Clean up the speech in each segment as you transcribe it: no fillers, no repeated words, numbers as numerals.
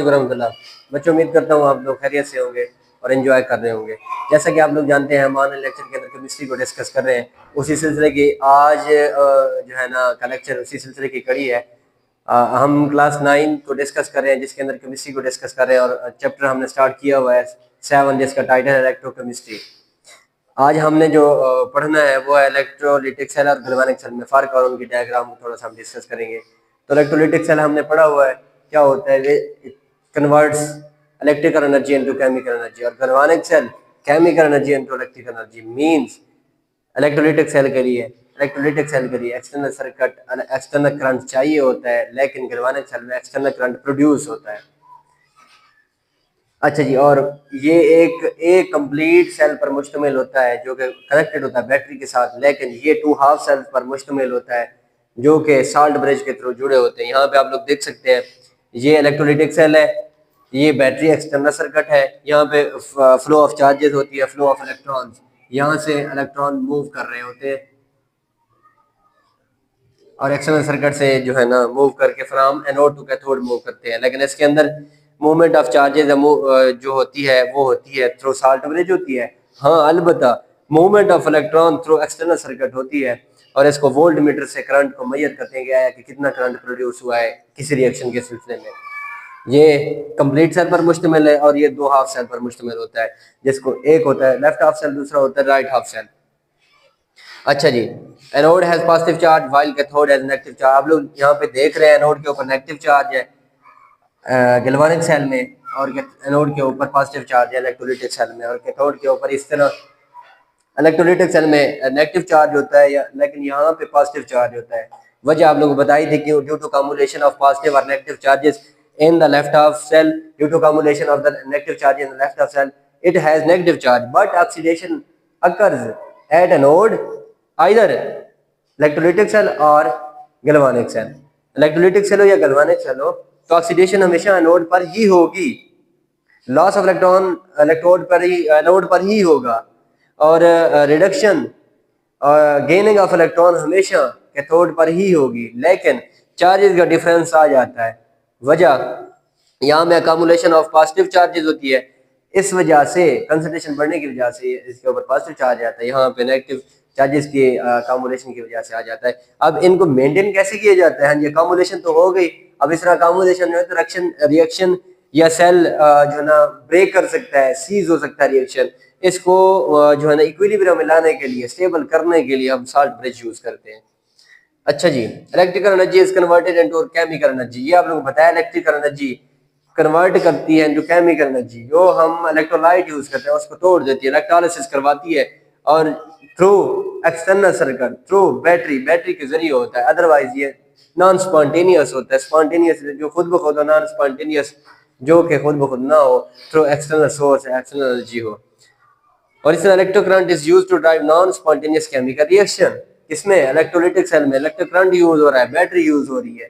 वालेकुम रहमतुल्लाह। बच्चों, उम्मीद करता हूँ आप लोग खैरियत से होंगे और एंजॉय कर रहे होंगे। जैसा कि आप लोग जानते हैं, हम ऑनलाइन लेक्चर के अंदर केमिस्ट्री को डिस्कस कर रहे हैं। उसी सिलसिले की आज जो है ना का लेक्चर उसी सिलसिले की कड़ी है। हम क्लास 9 को डिस्कस कर रहे हैं, जिसके अंदर केमिस्ट्री को डिस्कस कर रहे हैं और चैप्टर हमने स्टार्ट किया हुआ है 7, जिसका टाइटल है इलेक्ट्रोकेमिस्ट्री। आज हमने जो पढ़ना है वो है इलेक्ट्रोलिटिक सेल और गैल्वेनिक सेल में फ़र्क और उनकी डायग्राम थोड़ा सा हम डिस्कस करेंगे। तो इलेक्ट्रोलिटिक सेल हमने पढ़ा हुआ है, क्या होता है, converts electrical energy into chemical energy, और galvanic cell chemical energy into electrical energy. Means electrolytic cell के लिए एक्सटर्नल सर्किट, एक्सटर्नल करंट चाहिए होता है, लेकिन गैल्वेनिक सेल में एक्सटर्नल करंट प्रोड्यूस होता है। अच्छा जी, और ये एक कंप्लीट सेल पर मुश्तमिल होता है जो कि कनेक्टेड होता है बैटरी के साथ, लेकिन ये 2 हाफ सेल्स पर मुश्तमिल होता है जो कि साल्ट ब्रिज के थ्रू जुड़े होते हैं। यहाँ पे आप लोग देख सकते हैं, ये इलेक्ट्रोलिटिक सेल है, ये बैटरी एक्सटर्नल सर्किट है, यहाँ पे फ्लो ऑफ चार्जेस होती है, फ्लो ऑफ इलेक्ट्रॉन्स, यहाँ से इलेक्ट्रॉन मूव कर रहे होते हैं और एक्सटर्नल सर्किट से जो है ना मूव करके from anode to cathode move करते हैं। लेकिन इसके अंदर मूवमेंट ऑफ चार्जेस जो होती है वो होती है थ्रू साल्ट ब्रिज होती है। हाँ, अलबत्ता movement of electron through external circuit होती है, और इसको वोल्ट मीटर से करंट को मेजर करते गया है कि कितना करंट प्रोड्यूस हुआ है किसी रिएक्शन के सिलसिले में। ये कंप्लीट सेल पर मुश्तमिल है और ये 2 हाफ सेल पर मुश्तमिल होता है, जिसको एक होता है लेफ्ट हाफ सेल, दूसरा होता है राइट हाफ सेल। अच्छा जी, anode has positive charge while cathode has negative charge. आप लोग यहाँ पे देख रहे हैं एनोड के ऊपर नेगेटिव चार्ज है गैल्वेनिक सेल में, और एनोड के ऊपर पॉजिटिव चार्ज है इलेक्ट्रोलिटिक सेल में, और कैथोड के ऊपर इस तरह इलेक्ट्रोलिटिक सेल में नेगेटिव चार्ज होता है लेकिन यहाँ पे पॉजिटिव चार्ज होता है। वजह आप लोगों को बताई थी कि due to cumulation of positive और negative charges in the left half cell, due to accumulation of the negative charge in the left half cell, it has negative charge, but oxidation occurs at anode either electrolytic cell or galvanic cell। Electrolytic cell हो या galvanic cell हो, तो oxidation हमेशा anode पर ही होगी, loss of electron anode पर ही होगा, और रिडक्शन गेनिंग ऑफ इलेक्ट्रॉन हमेशा कैथोड पर ही होगी, लेकिन चार्जेस का डिफरेंस आ जाता है। वजह यहाँ में अकामुलेशन ऑफ पॉजिटिव चार्जेस होती है, इस वजह से कंसंट्रेशन बढ़ने की वजह से इसके ऊपर पॉजिटिव चार्ज आता है, यहाँ पे नेगेटिव चार्जेस की अकामुलेशन की वजह से आ जाता है। अब इनको मेंटेन कैसे किया जाता है? हाँ जी, अकामुलेशन तो हो गई, अब इस तरह अकामुलेशन जो है तो रिएक्शन या सेल जो है ना ब्रेक कर सकता है, सीज हो सकता है रिएक्शन। इसको जो है ना इक्विलिब्रियम में लाने के लिए, स्टेबल करने के लिए हम साल्ट ब्रिज यूज करते हैं। अच्छा जी, electrical energy is converted into chemical energy. ये आप लोगों को बताया, इलेक्ट्रिकल एनर्जी कन्वर्ट करती है इनटू केमिकल एनर्जी। जो हम इलेक्ट्रोलाइट यूज करते हैं उसको तोड़ देती है, इलेक्ट्रोलिसिस करवाती है, और through external circuit, through battery के जरिए होता है। अदरवाइज ये नॉन स्पॉन्टेनियस होता है। स्पॉन्टेनियस जो खुद ब खुद हो, नॉन स्पॉन्टेनियस जो कि खुद ब खुद ना हो, through external source, external energy हो। और इस तरह electrocurrent is used to drive non spontaneous chemical reaction. इसमें इलेक्ट्रोलिटिक सेल में इलेक्ट्रोकरंट यूज हो रहा है, बैटरी यूज हो रही है,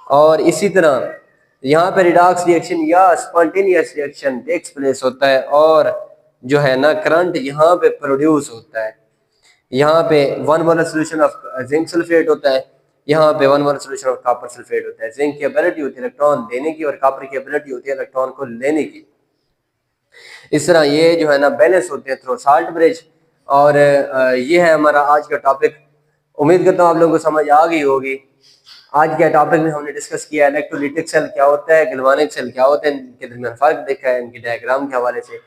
और इसी तरह यहाँ पे रिडॉक्स रिएक्शन या स्पॉन्टेनियस रिएक्शन टेक्स प्लेस होता है, और जो है ना करंट यहाँ पे प्रोड्यूस होता है। यहाँ पे 1 molar solution of zinc sulphate होता है, यहाँ पे 1 molar solution of copper sulphate होता है। जिंक की एबिलिटी होती है इलेक्ट्रॉन देने की, और कॉपर की एबिलिटी होती है इलेक्ट्रॉन को लेने की। इस तरह ये जो है ना बैलेंस होते हैं थ्रू साल्ट ब्रिज। और ये है हमारा आज का टॉपिक। उम्मीद करता हूँ आप लोगों को समझ आ गई होगी। आज के टॉपिक में हमने डिस्कस किया इलेक्ट्रोलिटिक सेल क्या होता है, गैल्वेनिक सेल क्या होता है, इनके दरमियान फर्क देखा है, इनकी डायग्राम के हवाले से।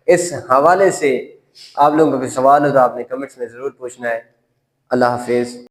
इस हवाले से आप लोगों को कोई सवाल हो तो आपने कमेंट्स में ज़रूर पूछना है। अल्लाह हाफिज़।